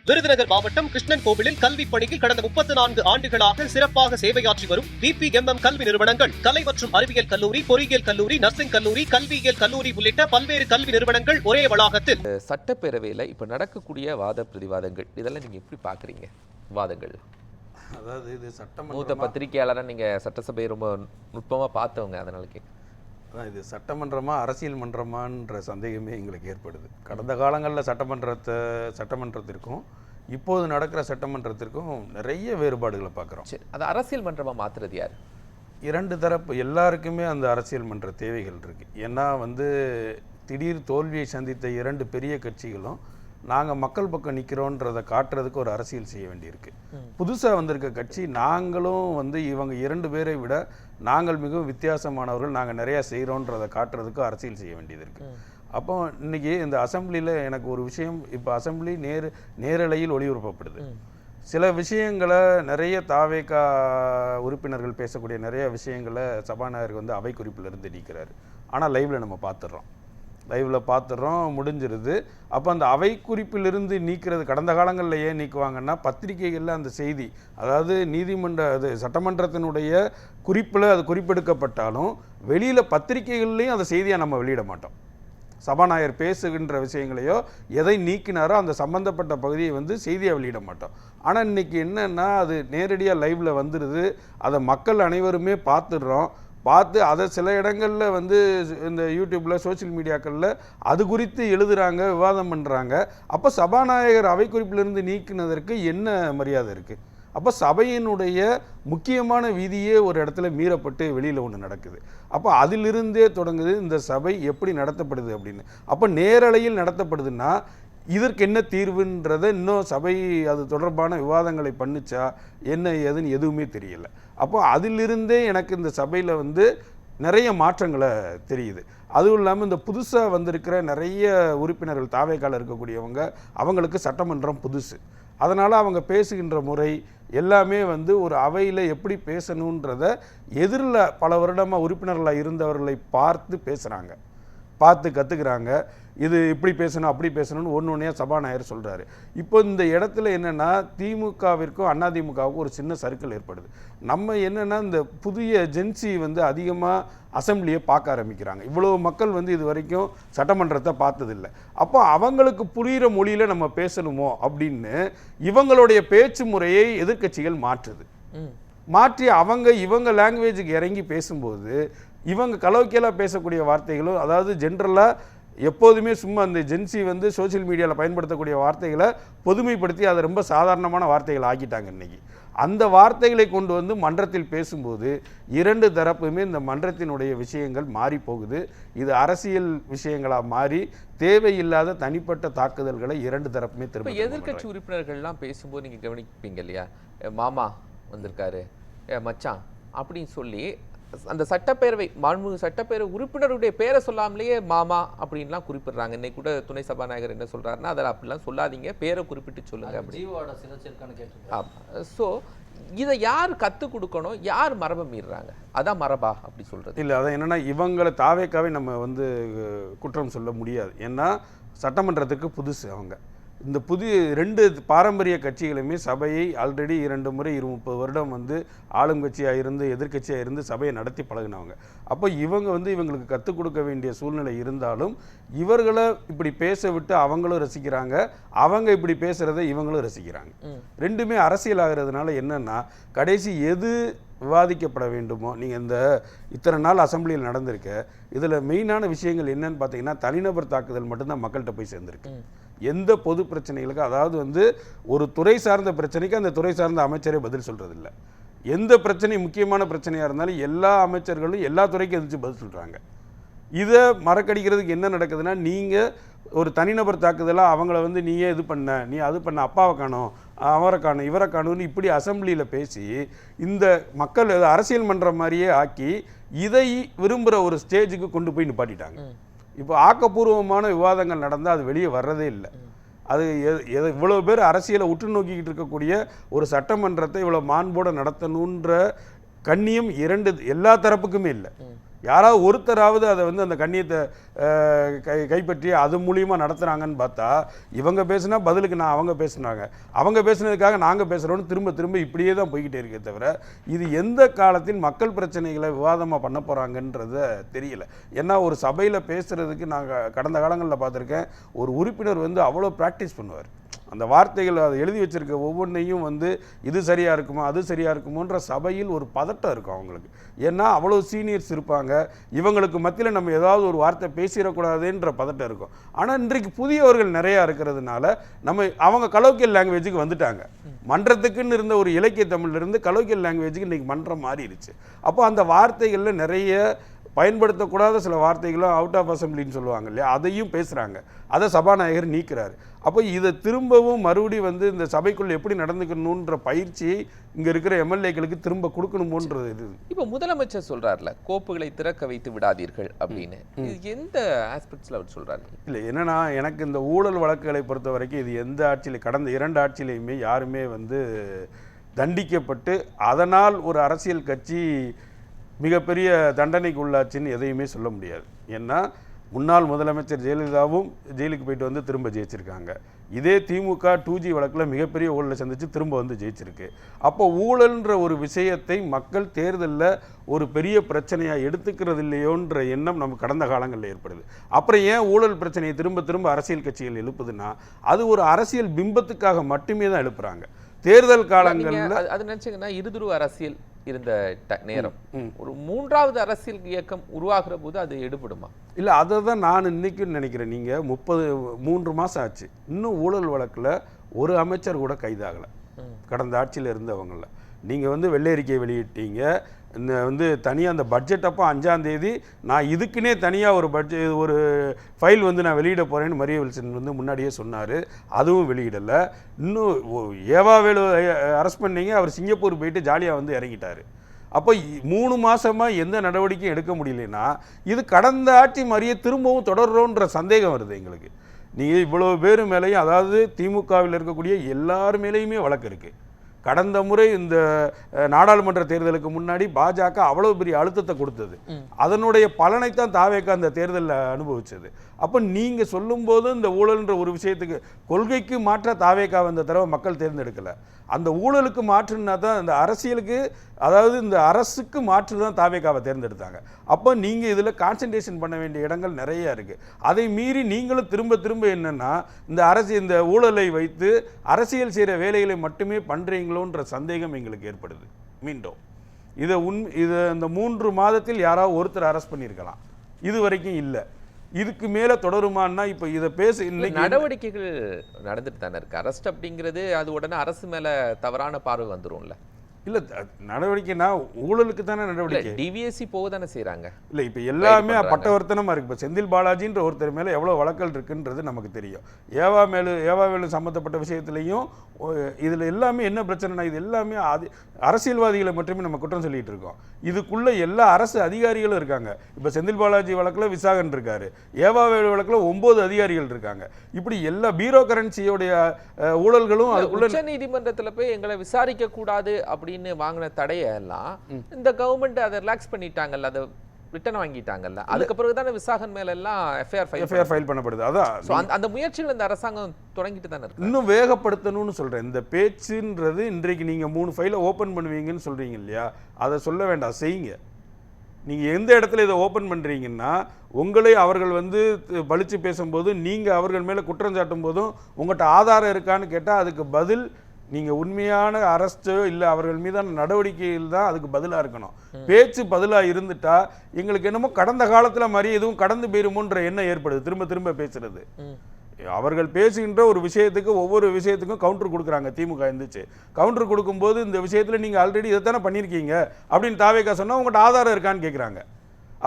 விருதுநகர் மாவட்டம் கிருஷ்ணன் கோவிலில் கல்வி பணியில் கடந்த 34 ஆண்டுகளாக சிறப்பாக சேவையாற்றி வரும் VPMM கல்வி நிறுவனங்கள், கலை மற்றும் அறிவியல் கல்லூரி, பொறியியல் கல்லூரி, நர்சிங் கல்லூரி, கல்வியியல் கல்லூரி உள்ளிட்ட பல்வேறு கல்வி நிறுவனங்கள் ஒரே வளாகத்தில். சட்டப்பேரவையில் இப்ப நடக்கக்கூடிய வாத பிரதிவாதங்கள் இதெல்லாம் நீங்க எப்படி பாக்குறீங்க? வாதங்கள், அதாவது இது சட்டமன்ற மூத்த பத்திரிகையாளராக நீங்க சட்டசபையை ரொம்ப நுட்பமா பார்த்தவங்க, அதனால கேட்க. இது சட்டமன்றமா அரசியல் மன்றமான்ற சந்தேகமே எங்களுக்கு ஏற்படுது. கடந்த காலங்களில் சட்டமன்றத்திற்கும் இப்போது நடக்கிற சட்டமன்றத்திற்கும் நிறைய வேறுபாடுகளை பார்க்குறோம். சரி, அது அரசியல் மன்றமாக மாற்றுறது யார்? இரண்டு தரப்பு எல்லாருக்குமே அந்த அரசியல் மன்ற தேவைகள் இருக்குது. ஏன்னா திடீர் தோல்வியை சந்தித்த இரண்டு பெரிய கட்சிகளும் நாங்கள் மக்கள் பக்கம் நிற்கிறோன்றதை காட்டுறதுக்கு ஒரு அரசியல் செய்ய வேண்டியிருக்கு. புதுசாக வந்திருக்க கட்சி நாங்களும் இவங்க இரண்டு பேரை விட நாங்கள் மிகவும் வித்தியாசமானவர்கள், நாங்கள் நிறையா செய்கிறோன்றதை காட்டுறதுக்கு அரசியல் செய்ய வேண்டியது இருக்குது. அப்போ இன்றைக்கி இந்த அசம்பிளியில் எனக்கு ஒரு விஷயம், இப்போ அசம்பிளி நேரலையில் ஒளிபரப்பப்படுது. சில விஷயங்களை நிறைய தாவேகா உறுப்பினர்கள் பேசக்கூடிய நிறைய விஷயங்களை சபாநாயகர் அவை குறிப்பிலிருந்து நீக்கிறாரு. ஆனால் லைவில் நம்ம பார்த்துடுறோம், முடிஞ்சிருது. அப்போ அந்த அவை குறிப்பிலிருந்து நீக்கிறது கடந்த காலங்களில் ஏன் நீக்குவாங்கன்னா, பத்திரிகைகளில் அந்த செய்தி, அதாவது சட்டமன்றத்தினுடைய குறிப்பில் அது குறிப்பெடுக்கப்பட்டாலும் வெளியில் பத்திரிகைகள்லையும் அந்த செய்தியை நம்ம வெளியிட மாட்டோம். சபாநாயகர் பேசுகின்ற விஷயங்களையோ எதை நீக்கினாரோ அந்த சம்பந்தப்பட்ட பகுதியை செய்தியை வெளியிட மாட்டோம். ஆனால் இன்றைக்கி என்னென்னா, அது நேரடியாக லைவில் வந்துடுது. அதை மக்கள் அனைவருமே பார்த்து அதை சில இடங்களில் இந்த யூடியூப்பில் சோசியல் மீடியாக்களில் அது குறித்து எழுதுகிறாங்க, விவாதம் பண்ணுறாங்க. அப்போ சபாநாயகர் அவை குறிப்பிலிருந்து நீக்கினதற்கு என்ன மரியாதை இருக்குது? அப்போ சபையினுடைய முக்கியமான விதியே ஒரு இடத்துல மீறப்பட்டு வெளியில் ஒன்று நடக்குது. அப்போ அதிலிருந்தே தொடங்குது இந்த சபை எப்படி நடத்தப்படுது அப்படின்னு. அப்போ நேரலையில் நடத்தப்படுதுன்னா இதற்கு என்ன தீர்வுன்றதை இன்னும் சபை அது தொடர்பான விவாதங்களை பண்ணிச்சா என்ன ஏதுன்னு எதுவுமே தெரியலை. அப்போ அதிலிருந்தே எனக்கு இந்த சபையில் நிறைய மாற்றங்களை தெரியுது. அதுவும் இல்லாமல் இந்த புதுசாக வந்திருக்கிற நிறைய உறுப்பினர்கள் தாவேக்கால இருக்கக்கூடியவங்க, அவங்களுக்கு சட்டமன்றம் புதுசு. அதனால் அவங்க பேசுகின்ற முறை எல்லாமே ஒரு அவையில் எப்படி பேசணுன்றதை எதிரில் பல வருடமாக உறுப்பினர்களாக இருந்தவர்களை பார்த்து பேசுகிறாங்க, பார்த்து கற்றுக்குறாங்க. இது இப்படி பேசணும் அப்படி பேசணும்னு ஒன்றையாக சபாநாயகர் சொல்கிறாரு. இப்போ இந்த இடத்துல என்னென்னா, திமுகவிற்கும் அதிமுகவுக்கும் ஒரு சின்ன சர்க்கிள் ஏற்படுது. நம்ம என்னென்னா, இந்த புதிய ஜென்சி அதிகமாக அசம்பிளியை பார்க்க ஆரம்பிக்கிறாங்க. இவ்வளோ மக்கள் இது வரைக்கும் சட்டமன்றத்தை பார்த்ததில்லை. அப்போ அவங்களுக்கு புரிகிற மொழியில் நம்ம பேசணுமோ அப்படின்னு இவங்களுடைய பேச்சு முறையை எதிர்க்கட்சிகள் மாற்றி இவங்க லாங்குவேஜுக்கு இறங்கி பேசும்போது இவங்க கலோக்கியலாக பேசக்கூடிய வார்த்தைகளும், அதாவது ஜென்ரலாக எப்போதுமே சும்மா அந்த ஜென்சி சோசியல் மீடியாவில் பயன்படுத்தக்கூடிய வார்த்தைகளை பொதுமைப்படுத்தி அதை ரொம்ப சாதாரணமான வார்த்தைகள் ஆக்கிட்டாங்க. இன்றைக்கி அந்த வார்த்தைகளை கொண்டு மன்றத்தில் பேசும்போது இரண்டு தரப்புமே இந்த மன்றத்தினுடைய விஷயங்கள் மாறி போகுது. இது அரசியல் விஷயங்களாக மாறி தேவையில்லாத தனிப்பட்ட தாக்குதல்களை இரண்டு தரப்புமே திரும்ப. எதிர்கட்சி உறுப்பினர்கள்லாம் பேசும்போது நீங்கள் கவனிப்பீங்க இல்லையா, மாமா வந்திருக்காரு, மச்சான் அப்படின்னு சொல்லி அந்த மாண்புமிகு சட்டப்பேரவை உறுப்பினருடைய பேரை சொல்லாமலேயே மாமா அப்படின்லாம் குறிப்பிடுறாங்க. இன்னைக்கு கூட துணை சபாநாயகர் என்ன சொல்றாருன்னா, அதில் அப்படிலாம் சொல்லாதீங்க, பேரை குறிப்பிட்டு சொல்லுங்க அப்படி. ஸோ இதை யார் கற்றுக் கொடுக்கணும், யார் மரபை மீறுறாங்க? அதான் மரபா அப்படி சொல்றது இல்லை. அதான் என்னன்னா, இவங்களை தாவேக்காவே நம்ம குற்றம் சொல்ல முடியாது. ஏன்னா சட்டமன்றத்துக்கு புதுசு. அவங்க இந்த புதிய ரெண்டு பாரம்பரிய கட்சிகளுமே சபையை ஆல்ரெடி 2 முறை 30 வருடம் ஆளும் கட்சியாக இருந்து எதிர்கட்சியாக இருந்து சபையை நடத்தி பழகினவங்க. அப்போ இவங்க இவங்களுக்கு கற்றுக் கொடுக்க வேண்டிய சூழ்நிலை இருந்தாலும் இவர்களை இப்படி பேச விட்டு அவங்களும் ரசிக்கிறாங்க, அவங்க இப்படி பேசுகிறத இவங்களும் ரசிக்கிறாங்க. ரெண்டுமே அரசியல் ஆகிறதுனால என்னென்னா, கடைசி எது விவாதிக்கப்பட வேண்டுமோ, நீங்கள் இத்தனை நாள் அசம்பிளியில் நடந்திருக்க இதில் மெயினான விஷயங்கள் என்னன்னு பார்த்தீங்கன்னா, தனிநபர் தாக்குதல் மட்டும்தான் மக்கள்கிட்ட போய் சேர்ந்துருக்கு. எந்த பொது பிரச்சனைகளுக்கு, அதாவது ஒரு துறை சார்ந்த பிரச்சனைக்கு அந்த துறை சார்ந்த அமைச்சரே பதில் சொல்கிறதில்ல. எந்த பிரச்சனை முக்கியமான பிரச்சனையாக இருந்தாலும் எல்லா அமைச்சர்களும் எல்லா துறைக்கும் எதிர்த்து பதில் சொல்கிறாங்க. இதை மறக்கடிக்கிறதுக்கு என்ன நடக்குதுன்னா, நீங்கள் ஒரு தனிநபர் தாக்குதலாக அவங்கள நீயே இது பண்ண, நீ அது பண்ண, அப்பாவை காணும், அவரை காணும், இவரை காணும்னு இப்படி அசம்பிளியில் பேசி இந்த மக்கள் அரசியல் மன்ற மாதிரியே ஆக்கி இதை விரும்புகிற ஒரு ஸ்டேஜுக்கு கொண்டு போய் நிப்பாட்டிட்டாங்க. இப்போ ஆக்கப்பூர்வமான விவாதங்கள் நடந்தால் அது வெளியே வர்றதே இல்லை. அது இவ்வளோ பேர் அரசியலை உற்று நோக்கிக்கிட்டு இருக்கக்கூடிய ஒரு சட்டமன்றத்தை இவ்வளோ மாண்போடு நடத்தணுன்ற கண்ணியம் எல்லா தரப்புக்குமே இல்லை. யாராவது ஒருத்தராவது அதை வந்து அந்த கண்ணியத்தை கைப்பற்றி அது மூலியமாக நடத்துகிறாங்கன்னு பார்த்தா இவங்க பேசுனா பதிலுக்கு அவங்க பேசுனாங்க, அவங்க பேசுனதுக்காக நாங்கள் பேசுகிறோன்னு திரும்ப திரும்ப இப்படியே தான் போய்கிட்டே இருக்கே தவிர இது எந்த காலத்தில் மக்கள் பிரச்சனைகளை விவாதமாக பண்ண போகிறாங்கன்றத தெரியல. ஏன்னா ஒரு சபையில் பேசுகிறதுக்கு நாங்கள் கடந்த காலங்களில் பார்த்துருக்கேன், ஒரு உறுப்பினர் வந்து அவ்வளோ ப்ராக்டிஸ் பண்ணுவார். அந்த வார்த்தைகள் அதை எழுதி வச்சிருக்க ஒவ்வொன்றையும் வந்து இது சரியாக இருக்குமா அது சரியாக இருக்குமோன்ற சபையில் ஒரு பதட்டம் இருக்கும் அவங்களுக்கு. ஏன்னா அவ்வளோ சீனியர்ஸ் இருப்பாங்க, இவங்களுக்கு மத்தியில் நம்ம ஏதாவது ஒரு வார்த்தை பேசிடக்கூடாதுன்ற பதட்டம் இருக்கும். ஆனால் இன்றைக்கு புதியவர்கள் நிறையா இருக்கிறதுனால அவங்க கலோக்கியல் லாங்குவேஜுக்கு வந்துட்டாங்க. மன்றத்துக்குன்னு இருந்த ஒரு இலக்கிய தமிழ்லேருந்து கலோக்கியல் லாங்குவேஜுக்கு இன்றைக்கி மன்றம் மாறிடுச்சு. அப்போ அந்த வார்த்தைகளில் நிறைய பயன்படுத்தக்கூடாத சில வார்த்தைகளும் அவுட் ஆஃப் அசம்பிளின்னு சொல்லுவாங்க இல்லையா, அதையும் பேசுகிறாங்க. அதை சபாநாயகர் நீக்கிறாரு. அப்போ இதை திரும்பவும் மறுபடி வந்து இந்த சபைக்குள்ள எப்படி நடந்துக்கணுன்ற பயிற்சியை இங்கே இருக்கிற எம்எல்ஏக்களுக்கு திரும்ப கொடுக்கணுமோன்றது இது. இப்போ முதலமைச்சர் சொல்கிறார்ல, கோப்புகளை திறக்க வைத்து விடாதீர்கள் அப்படின்னு, இது எந்த ஆஸ்பெக்ட்ஸில் அவர் சொல்கிறாரு? இல்லை, என்னன்னா எனக்கு இந்த ஊழல் வழக்குகளை பொறுத்த வரைக்கும் இது எந்த ஆட்சியில் கடந்த 2 ஆட்சியிலையுமே யாருமே வந்து தண்டிக்கப்பட்டு அதனால் ஒரு அரசியல் கட்சி மிகப்பெரிய தண்டனைக்கு உள்ளாச்சின்னு எதையுமே சொல்ல முடியாது. ஏன்னா முன்னாள் முதலமைச்சர் ஜெயலலிதாவும் ஜெயிலுக்கு போயிட்டு வந்து திரும்ப ஜெயிச்சிருக்காங்க. இதே திமுக 2G வழக்கில் மிகப்பெரிய ஊழலை சந்தித்து திரும்ப வந்து ஜெயிச்சிருக்கு. அப்போ ஊழல்ன்ற ஒரு விஷயத்தை மக்கள் தேர்தலில் ஒரு பெரிய பிரச்சனையாக எடுத்துக்கிறது இல்லையோன்ற எண்ணம் நமக்கு கடந்த காலங்களில் ஏற்படுது. அப்புறம் ஏன் ஊழல் பிரச்சனையை திரும்ப திரும்ப அரசியல் கட்சிகள் எழுப்புதுன்னா அது ஒரு அரசியல் பிம்பத்துக்காக மட்டுமே தான் எழுப்புறாங்க. தேர்தல் காலங்களில் அது நினச்சிங்கன்னா இருதுருவ அரசியல் இருந்த நேரம் ஒரு 3வது அரசியல் இயக்கம் உருவாகிற போது அது எடுபடுமா? இல்லை, அதை தான் நான் இன்னைக்கும் நினைக்கிறேன். நீங்கள் 3 மாதம் ஆச்சு, இன்னும் ஊழல் வழக்கில் ஒரு அமைச்சர் கூட கைதாகலை கடந்த ஆட்சியில் இருந்தவங்கள. நீங்கள் வந்து வெள்ளை அறிக்கை வெளியிட்டீங்க, இந்த வந்து தனியாக அந்த பட்ஜெட் அப்போ 5ஆம் தேதி நான் இதுக்குன்னே தனியாக ஒரு ஃபைல் வந்து நான் வெளியிட போகிறேன்னு மரிய வில்சன் வந்து முன்னாடியே சொன்னார். அதுவும் வெளியிடலை. இன்னும் ஏவாவேலு அரெஸ்ட் பண்ணீங்க, அவர் சிங்கப்பூர் போயிட்டு ஜாலியாக வந்து இறங்கிட்டார். அப்போ 3 மாதமாக எந்த நடவடிக்கையும் எடுக்க முடியலன்னா இது கடந்த ஆட்சி மாதிரியே திரும்பவும் தொடர்றோன்ற சந்தேகம் வருது எங்களுக்கு. நீங்கள் இவ்வளோ பேர் மேலேயும், அதாவது திமுகவில் இருக்கக்கூடிய எல்லார் மேலேயுமே வழக்கு இருக்குது. கடந்த முறை இந்த நாடாளுமன்ற தேர்தலுக்கு முன்னாடி பாஜக அவ்வளவு பெரிய அழுத்தத்தை கொடுத்தது, அதனுடைய பலனைத்தான் தாவேக அந்த தேர்தலில் அனுபவிச்சது. அப்போ நீங்கள் சொல்லும்போது இந்த ஊழல்ன்ற ஒரு விஷயத்துக்கு கொள்கைக்கு மாற்ற தாவேக இந்த தடவை மக்கள் தேர்ந்தெடுக்கலை. அந்த ஊழலுக்கு மாற்றுனா தான் இந்த அரசியலுக்கு, அதாவது இந்த அரசுக்கு மாற்று தான் தாவேகாவை தேர்ந்தெடுத்தாங்க. அப்போ நீங்கள் இதில் கான்சன்ட்ரேஷன் பண்ண வேண்டிய இடங்கள் நிறைய இருக்குது. அதை மீறி நீங்களும் திரும்ப திரும்ப என்னென்னா இந்த ஊழலை வைத்து அரசியல் செய்கிற வேலைகளை மட்டுமே பண்ணுறீங்களோன்ற சந்தேகம் எங்களுக்கு ஏற்படுது. மீண்டும் இதை இந்த 3 மாதத்தில் யாராவது ஒருத்தர் அரெஸ்ட் பண்ணியிருக்கலாம், இது வரைக்கும் இல்லை. இதுக்கு மேலே தொடருமான்னா இப்போ இதை இன்னைக்கு நடவடிக்கைகள் நடந்துட்டு தானே இருக்கு. அரெஸ்ட் அப்படிங்கிறது அது உடனே அரசு மேலே தவறான பார்வை வந்துரும்ல. இல்லை, நடவடிக்கைனா ஊழலுக்கு தானே நடவடிக்கை. டிவிஎஸ்சி போக தானே செய்கிறாங்க. இல்லை, இப்போ எல்லாமே பட்டவர்த்தனமாக இருக்குது. இப்போ செந்தில் பாலாஜின்ற ஒருத்தர் மேலே எவ்வளோ வழக்கல் இருக்குன்றது நமக்கு தெரியும். ஏவாவேலு சம்மந்தப்பட்ட விஷயத்துலையும் இதில் எல்லாமே என்ன பிரச்சனைனா இது எல்லாமே அரசியல்வாதிகளை மட்டுமே நம்ம குற்றம் சொல்லிட்டு இருக்கோம். இதுக்குள்ளே எல்லா அரசு அதிகாரிகளும் இருக்காங்க. இப்போ செந்தில் பாலாஜி வழக்கில் விசாகன் இருக்காரு, ஏவாவேலு வழக்கில் 9 அதிகாரிகள் இருக்காங்க. இப்படி எல்லா பீரோகரன்சியோடைய ஊழல்களும் அதுக்குள்ள. உச்ச நீதிமன்றத்தில் போய் எங்களை விசாரிக்க கூடாது அப்படின்னு வாங்கின தடையெல்லாம் இந்த கவர்மெண்ட் அதை ரிலாக்ஸ் பண்ணிட்டாங்கல்ல, அதை ரிட்டர்ன் வாங்கிட்டாங்கல்ல. அதுக்கு பிறகு தானே விசாகன் மேல எல்லாம் எஃப்ஐஆர் ஃபைல் பண்ணப்படுது. அதான் அந்த முயற்சிகள் இந்த அரசாங்கம் தொடங்கிட்டு தானே இருக்கு. இன்னும் வேகப்படுத்தணும்னு சொல்றேன். இந்த பேச்சுன்றது இன்றைக்கு நீங்க 3 ஃபைலை ஓபன் பண்ணுவீங்கன்னு சொல்றீங்க இல்லையா, அதை சொல்ல வேண்டாம், செய்யுங்க. நீங்க எந்த இடத்துல இதை ஓபன் பண்றீங்கன்னா உங்களை அவர்கள் வந்து பழிச்சு பேசும்போது நீங்க அவர்கள் மேல குற்றம் சாட்டும் போதும் உங்கள்கிட்ட ஆதாரம் இருக்கான்னு கேட்டால் அதுக்கு பதில் நீங்கள் உண்மையான அரெஸ்ட்டோ இல்லை அவர்கள் மீதான நடவடிக்கையில் தான் அதுக்கு பதிலாக இருக்கணும். பேச்சு பதிலாக இருந்துட்டா எங்களுக்கு என்னமோ கடந்த காலத்தில் மாதிரி எதுவும் கடந்து போயிருமோன்ற எண்ணம் ஏற்படுது. திரும்ப திரும்ப பேசுறது, அவர்கள் பேசுகின்ற ஒரு விஷயத்துக்கு ஒவ்வொரு விஷயத்துக்கும் கவுண்டர் கொடுக்குறாங்க. திமுக இருந்துச்சு கவுண்டர் கொடுக்கும்போது இந்த விஷயத்தில் நீங்கள் ஆல்ரெடி இதைத்தானே பண்ணியிருக்கீங்க அப்படின்னு தாவேகா சொன்னால் உங்கள்கிட்ட ஆதாரம் இருக்கான்னு கேட்குறாங்க.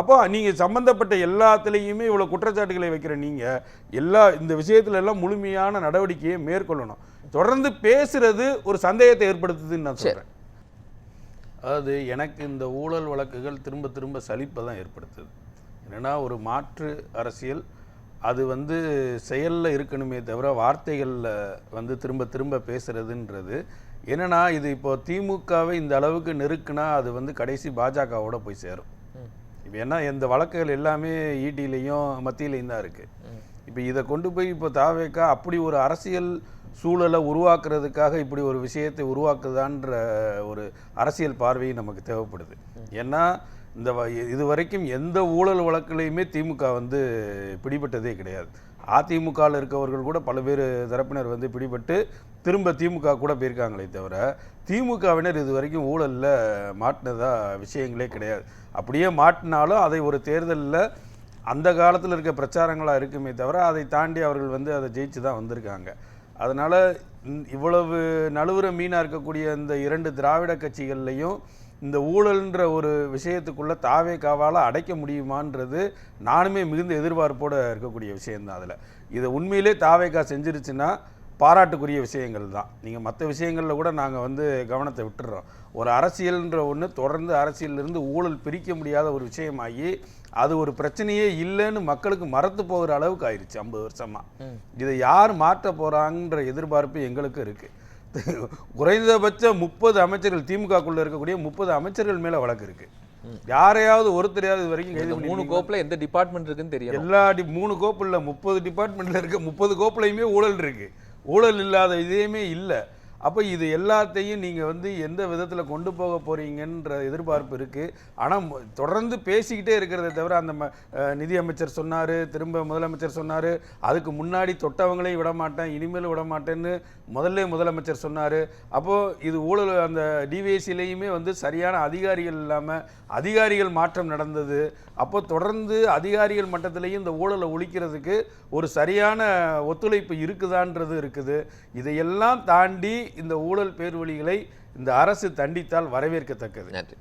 அப்போ நீங்கள் சம்பந்தப்பட்ட எல்லாத்துலேயுமே இவ்வளோ குற்றச்சாட்டுகளை வைக்கிற நீங்கள் இந்த விஷயத்துல எல்லாம் முழுமையான நடவடிக்கையை மேற்கொள்ளணும். தொடர்ந்து பேசுறது ஒரு சந்தேகத்தை ஏற்படுத்துதுன்னு நான் சொல்கிறேன். அதாவது எனக்கு இந்த ஊழல் வழக்குகள் திரும்ப திரும்ப சலிப்பை தான் ஏற்படுத்துது. என்னென்னா ஒரு மாற்று அரசியல் அது வந்து செயலில் இருக்கணுமே தவிர வார்த்தைகளில் திரும்ப திரும்ப பேசுகிறதுன்றது என்னென்னா இது இப்போ திமுகவை இந்த அளவுக்கு நெருக்குனா அது கடைசி பாஜகவோட போய் சேரும். இப்போ ஏன்னா இந்த வழக்குகள் எல்லாமே ஈடிலையும் மத்தியிலையும் தான் இருக்குது. இப்போ இதை கொண்டு போய் இப்போ தாவேக்கா அப்படி ஒரு அரசியல் சூழலை உருவாக்குறதுக்காக இப்படி ஒரு விஷயத்தை உருவாக்குதான்ற ஒரு அரசியல் பார்வை நமக்கு தேவைப்படுது. ஏன்னா இந்த இது வரைக்கும் எந்த ஊழல் வழக்குலையுமே திமுக வந்து பிடிபட்டதே கிடையாது. அதிமுகவில் இருக்கவர்கள் கூட பல பேர் தரப்பினர் வந்து பிடிபட்டு திரும்ப திமுக கூட போயிருக்காங்களே தவிர திமுகவினர் இது வரைக்கும் ஊழலில் மாட்டினதா விஷயங்களே கிடையாது. அப்படியே மாட்டினாலும் அதை ஒரு தேர்தலில் அந்த காலத்தில் இருக்க பிரச்சாரங்களாக இருக்குமே தவிர அதை தாண்டி அவர்கள் வந்து அதை ஜெயிச்சு தான் வந்திருக்காங்க. அதனால் இவ்வளவு நழுவுற மீனாக இருக்கக்கூடிய இந்த 2 திராவிட கட்சிகள்லையும் இந்த ஊழல்ன்ற ஒரு விஷயத்துக்குள்ளே தாவேக்காவால் அடைக்க முடியுமான்றது நானுமே மிகுந்த எதிர்பார்ப்போடு இருக்கக்கூடிய விஷயந்தான். அதில் இதை உண்மையிலே தாவேக்கா செஞ்சிருச்சுன்னா பாராட்டுக்குரிய விஷயங்கள் தான். நீங்கள் மற்ற விஷயங்களில் கூட நாங்கள் வந்து கவனத்தை விட்டுடுறோம். ஒரு அரசியல்ன்ற ஒன்று தொடர்ந்து அரசியலிருந்து ஊழல் பிரிக்க முடியாத ஒரு விஷயமாகி அது ஒரு பிரச்சனையே இல்லைன்னு மக்களுக்கு மறத்து போகிற அளவுக்கு ஆயிடுச்சு 50 வருஷமாக. இதை யார் மாற்ற போகிறாங்கன்ற எதிர்பார்ப்பு எங்களுக்கு இருக்குது. குறைந்தபட்சம் 30 அமைச்சர்கள் திமுகக்குள்ளே இருக்கக்கூடிய 30 அமைச்சர்கள் மேலே வழக்கு இருக்குது. யாரையாவது ஒருத்தரையாவது இது வரைக்கும் கைது 3 கோப்பில் எந்த டிபார்ட்மெண்ட் இருக்குன்னு தெரியும். எல்லா 3 கோப்பு இல்லை, 30 டிபார்ட்மெண்ட்டில் இருக்க 30 கோப்புலையுமே ஊழல் இருக்குது. ஊழல் இல்லாத இதையுமே இல்லை. அப்போ இது எல்லாத்தையும் நீங்கள் வந்து எந்த விதத்தில் கொண்டு போக போகிறீங்கன்ற எதிர்பார்ப்பு இருக்குது. ஆனால் தொடர்ந்து பேசிக்கிட்டே இருக்கிறத தவிர அந்த நிதியமைச்சர் சொன்னார், திரும்ப முதலமைச்சர் சொன்னார், அதுக்கு முன்னாடி தொட்டவங்களையும் விட மாட்டேன், இனிமேல் விட மாட்டேன்னு முதலமைச்சர் சொன்னார். அப்போது இது ஊழல் அந்த டிவிஎஸ்சிலையுமே வந்து சரியான அதிகாரிகள் இல்லாமல் அதிகாரிகள் மாற்றம் நடந்தது. அப்போ தொடர்ந்து அதிகாரிகள் மட்டத்திலையும் இந்த ஊழலை ஒழிக்கிறதுக்கு ஒரு சரியான ஒத்துழைப்பு இருக்குதான்றது இருக்குது. இதையெல்லாம் தாண்டி இந்த ஊழல் பேர்வழிகளை இந்த அரசு தண்டித்தால் வரவேற்கத்தக்கது. நன்றி.